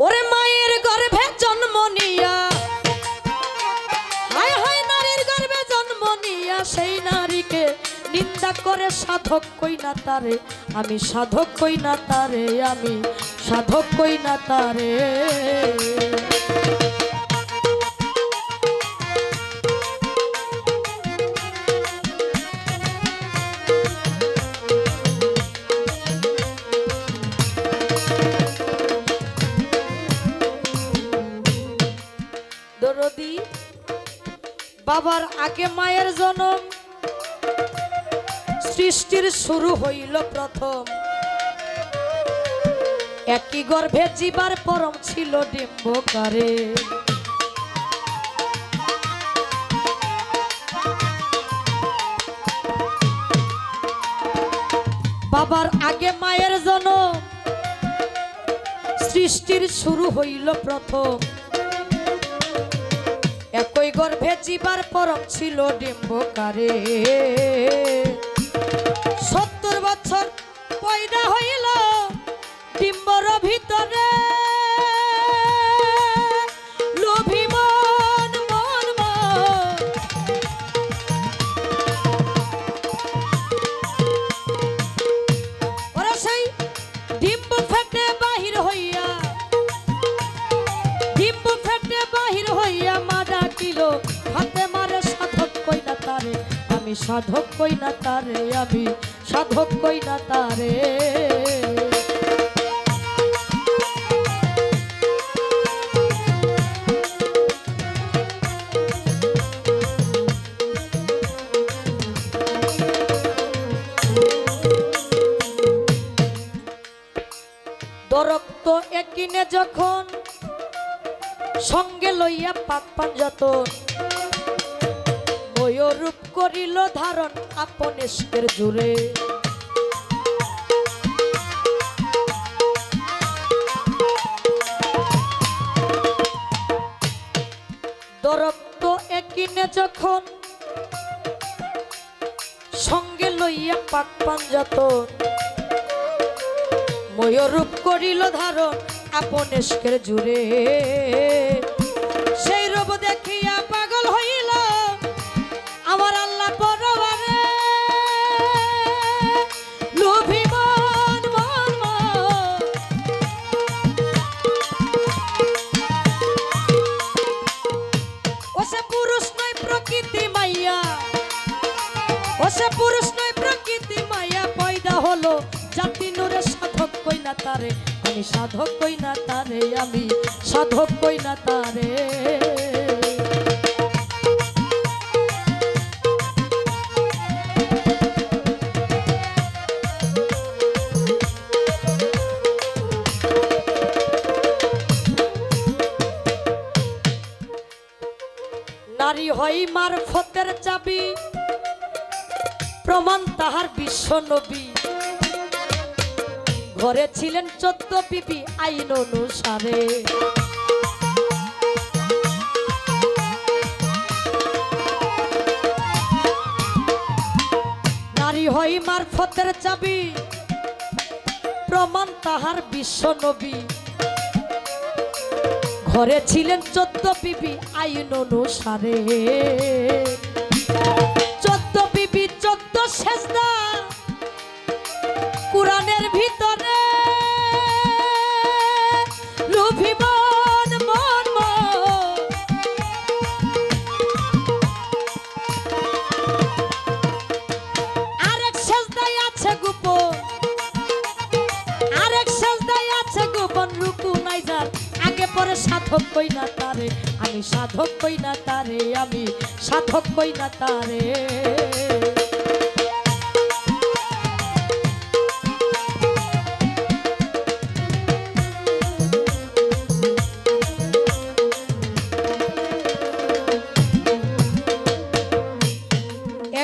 ওরে মায়ের গর্ভে জন্ম নিয়া হায় হায় নারীর গর্ভে জন্ম নিয়া সেই নারীকে নিন্দা করে সাধক কই না তারে আমি সাধক কই না তারে আমি সাধক কই না তারে দরদি বাবার আগে মায়ের জন্ম সৃষ্টির শুরু হইল প্রথম একই গর্ভে জীবার পরম ছিল ডিম্বকারে বাবার আগে মায়ের জন্ম সৃষ্টির শুরু হইল প্রথম একই গর্ভে জীবার পরম ছিল ডিম্বকারে 70 বছর পয়দা হইল ডিম্বর ভিতরে লোভী মন মন ওরা সেই ডিম্ব ফেটে বাহির হইয়া ডিম্ব ফেটে বাহির হইয়া মা ডাকিল হাতে মারে সাধক কই না তারে আমি সাধক কই না তারে আমি সাধক কই না তারে দরক্ত একিনে যখন সঙ্গে লইয়া পাক পাঞ্জাতন ময়ূরূপ করিল ধারণ আপন ইশকের জুড়ে দরক্ত একিনে যখন সঙ্গে লইয়া পাক পাঞ্জাতন ময়ূরূপ করিল ধারণ আপন ইশকের জুড়ে সেই রূপ দেখিয়া পাগল হইল আমার আল্লাহ পরবারে লোভী মন মন ও সে পুরুষ নয় প্রকৃতি মাইয়া ও সে পুরুষ নয় প্রকৃতি মাইয়া পয়দা হলো জাতি নূরে সাধক কই না তারে আমি সাধক কই না তারে আমি সাধক কই না তারে নারী হই মারফতের চাবি প্রমাণ তাহার বিশ্ব নবী ঘরে ছিলেন 14 বিবি আইন অনুসারে নারী হই মারফতের চাবি প্রমাণ তাহার বিশ্ব নবী ঘরে ছিলেন 14 বিবি আইন অনুসারে 14 বিবি 14 সেজদা কুরআনের ভিতরে লোভী মন মন আরেক সেজদায় আছে গোপন আরেক সেজদায় আছে গোপন রুকু নাই যার আগে পরে সাধক কই না তারে আমি সাধক কই না তারে আমি সাধক কই না তারে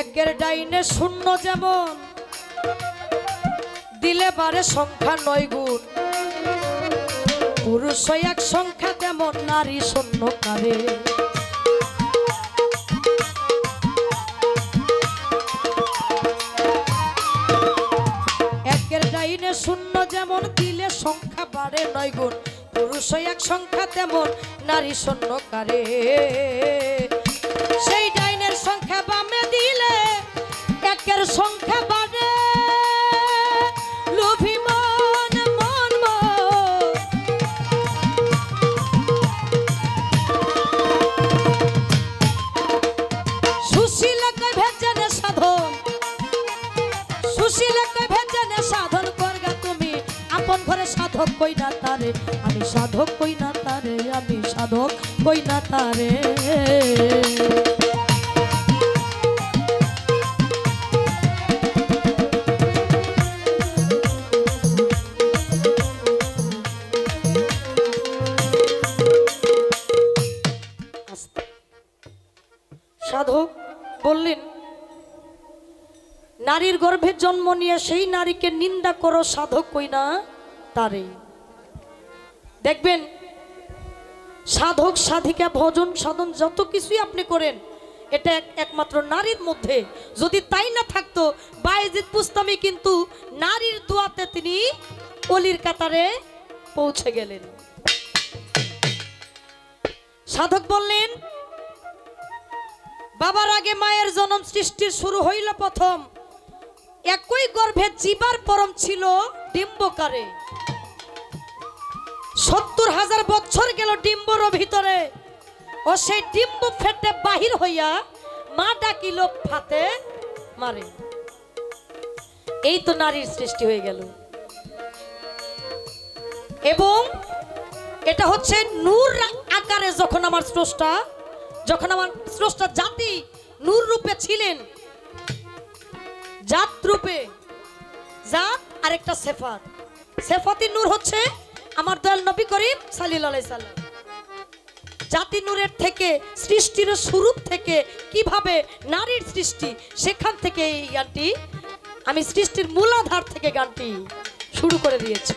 একের ডাইনে শূন্য যেমন দিলে বারে সংখ্যা 9 গুণ পুরুষ এক সংখ্যা তেমন নারী শূন্য কারে একের ডাইনে শূন্য যেমন দিলে সংখ্যা বাড়ে 9 গুণ পুরুষ এক সংখ্যা তেমন নারী শূন্য কারে। সেই ডাইনের সংখ্যা বামে দিলে একের সংখ্যা বাড়ে। লোভী মন মন সুশীলা কই ভেজনে সাধন, সুশীলা কই ভেজনে সাধন করগা তুমি আপন ঘরে সাধক কই না তারে, আমি সাধক কই না তারে, আমি সাধক কই না তারে। সাধক বললেন নারীর গর্ভে জন্ম নিয়ে সেই নারীকে নিন্দা করো, সাধক কই না তারে। দেখবেন সাধক সাধিকা ভজন সাধন যত কিছুই আপনি করেন এটা একমাত্র নারীর মধ্যে। যদি তাই না থাকতো বায়েজিদ বুস্তামি কিন্তু নারীর দোয়াতে তিনি অলির কাতারে পৌঁছে গেলেন। সাধক বললেন বাবার আগে মায়ের জন্ম, সৃষ্টির শুরু হইল প্রথম, একই গর্ভে জীবার পরম ছিল ডিম্বকারে। ৭০,০০০ বছর গেল ডিম্বর ভিতরে, ও সেই ডিম্ব ফেটে বাহির হইয়া মা ডাকিল ফাতে মারে। এই তো নারীর সৃষ্টি হয়ে গেল। এবং এটা হচ্ছে নূর আকারে যখন আমার স্রষ্টা জাতি নূর রূপে ছিলেন, জাত রূপে, জাত আর একটা সেফাত। সেফাতি নূর হচ্ছে আমার দয়াল নবী করিম সাল্লাল্লাহু আলাইহি সাল্লাম। জাতি নূরের থেকে সৃষ্টির স্বরূপ থেকে কিভাবে নারীর সৃষ্টি, সেখান থেকে এই গানটি আমি সৃষ্টির মূলাধার থেকে গানটি শুরু করে দিয়েছি।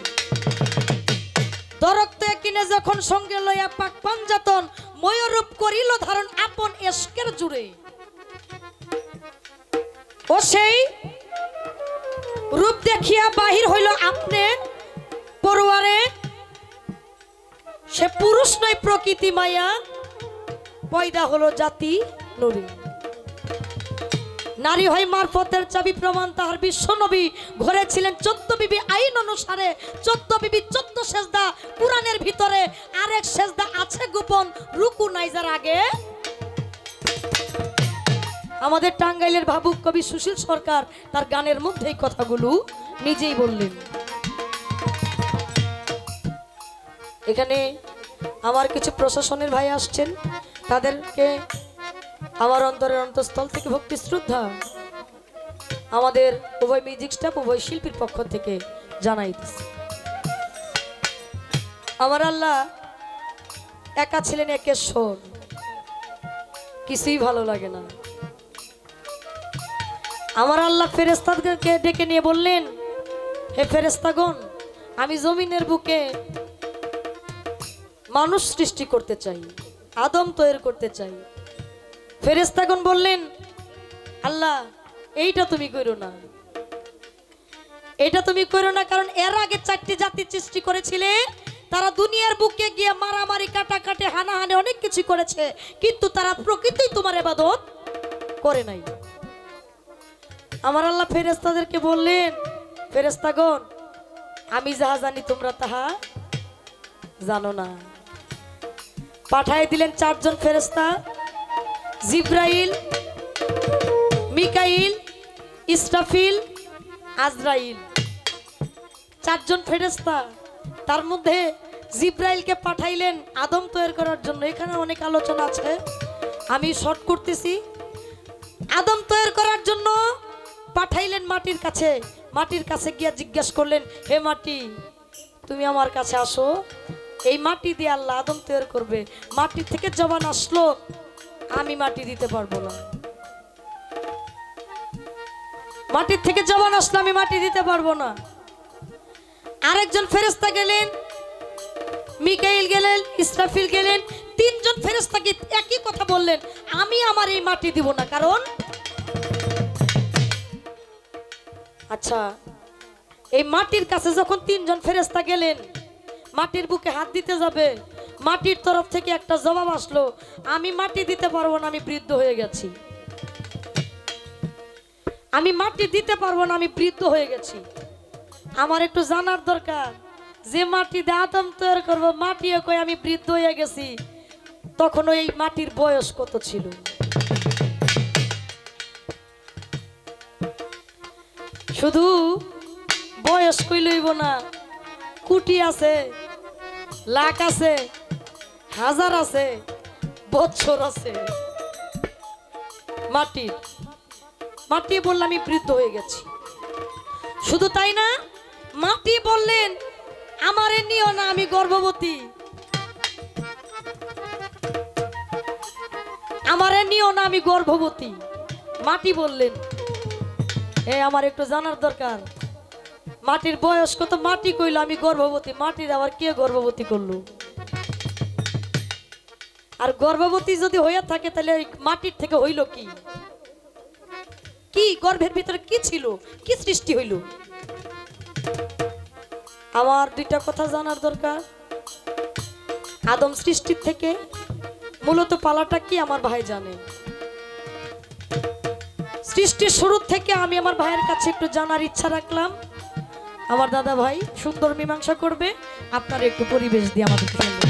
দরক্ত কিনে যখন সঙ্গে লইয়া পাক পাঞ্জাতন, ময়ূরূপ করিল ধারণ আপন এশকের জুড়ে। ও সেই রূপ দেখিয়া বাহির হইল আপনি পরোয়ারে, সে পুরুষ নয় প্রকৃতি মায়া, পয়দা হলো জাতি নুরি। নারী হয় মারফতের চাবি প্রমাণ তাহার বিশ্ব নবী। ঘরে ছিলেন 14 বিবি, আইন অনুসারে 14 বিবি 14 সেজদা কুরআনের ভিতরে। আরেক সেজদা আছে গোপন, রুকু নাইজার আগে। আমাদের টাঙ্গাইলের ভাবুক কবি সুশীল সরকার তার গানের মধ্যে এই কথাগুলো নিজেই বললেন। এখানে আমার কিছু প্রশাসনের ভাই আসছেন, তাদেরকে আমার অন্তরের অন্তঃস্থল থেকে ভক্তি শ্রদ্ধা আমাদের উভয় মিউজিক স্টাফ উভয় শিল্পীর পক্ষ থেকে জানাইতেছি। আমার আল্লাহ একা ছিলেন একেশ্বর, কিছুই ভালো লাগে না। আমার আল্লাহ ফেরেশতাদেরকে ডেকে নিয়ে বললেন, হে ফেরেশতাগণ, আমি জমিনের বুকে মানুষ সৃষ্টি করতে চাই, আদম তৈরি করতে চাই। ফেরেশতাগণ বললেন, আল্লাহ এইটা তুমি করো না, এটা তুমি করো না, কারণ এর আগে 4টি জাতি সৃষ্টি করেছিলে, তারা দুনিয়ার বুকে গিয়ে মারামারি কাটাকাটি হানাহানি অনেক কিছু করেছে, কিন্তু তারা প্রকৃতই তোমার ইবাদত করে নাই। আমার আল্লাহ ফেরেশতাদেরকে বললেন, ফেরেশতাগণ আমি যাহা জানি তোমরা তাহা জানো না। পাঠায় দিলেন 4 জন ফেরেশতা, জিব্রাইল, মিকাইল, ইসরাফিল, আজরাইল, 4 জন ফেরেশতা। তার মধ্যে জিব্রাইলকে পাঠাইলেন আদম তৈরি করার জন্য। এখানে অনেক আলোচনা আছে, আমি শর্ট করতেছি। আদম তৈরি করার জন্য পাঠাইলেন মাটির কাছে। মাটির কাছে গিয়া জিজ্ঞাসা করলেন, হে মাটি তুমি আমার কাছে আসো, এই মাটি দিয়ে আল্লাহ আদম তৈরি করবে। মাটি থেকে জবান আসলো, আমি মাটি দিতে পারবো না। মাটির থেকে জবান আসলো, আমি মাটি দিতে পারবো না। আরেকজন ফেরেশতা গেলেন, মিকাইল গেলেন, ইসরাফিল গেলেন। 3 জন ফেরেশতাকে একই কথা বললেন, আমি আমার এই মাটি দিব না। কারণ আচ্ছা, এই মাটির কাছে যখন 3 জন ফেরেশতা গেলেন, মাটির বুকে হাত দিতে যাবে, মাটির তরফ থেকে একটা জবাব আসলো, আমি মাটি দিতে পারবো না, আমি বৃদ্ধ হয়ে গেছি। আমি মাটি দিতে পারবো না, আমি বৃদ্ধ হয়ে গেছি। আমার একটু জানার দরকার, যে মাটি দিয়ে আদম তৈরি করবো, মাটিও কই আমি বৃদ্ধ হয়ে গেছি, তখন এই মাটির বয়স কত ছিল? শুধু বয়স কই লইব না, কোটি আছে, লাখ আছে, হাজার আছে, বছর আছে। মাটির মাটি বললে আমি বৃদ্ধ হয়ে গেছি। শুধু তাই না, মাটি বললেন আমারে নিও না, আমি গর্ভবতী। আমারে নিও না, আমি গর্ভবতী। মাটি বললেন। আমার একটু জানার দরকার, মাটির বয়স কত? মাটি কইলো আমি গর্ভবতী, মাটির আবার কে গর্ভবতী করলো? আর গর্ভবতী যদি হইয়া থাকে তাহলে মাটির থেকে হইল কি? কি গর্ভের ভিতরে কি ছিল, কি সৃষ্টি হইল? আমার দুইটা কথা জানার দরকার। আদম সৃষ্টির থেকে মূলত পালাটা কি আমার ভাই জানে। সৃষ্টির শুরু থেকে আমি আমার ভাইয়ের কাছে একটু জানার ইচ্ছা রাখলাম। আমার দাদা ভাই সুন্দর মীমাংসা করবে, আপনারা একটু পরিবেশ দিয়ে আমাদের শুনবেন।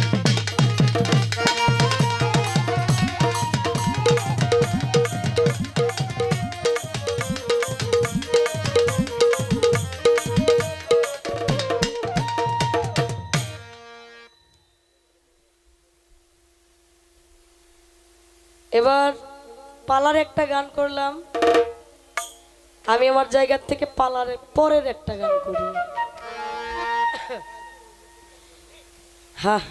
এবার পালার একটা গান করলাম, আমি আমার জায়গা থেকে পালার পরের একটা গান করি। হ্যাঁ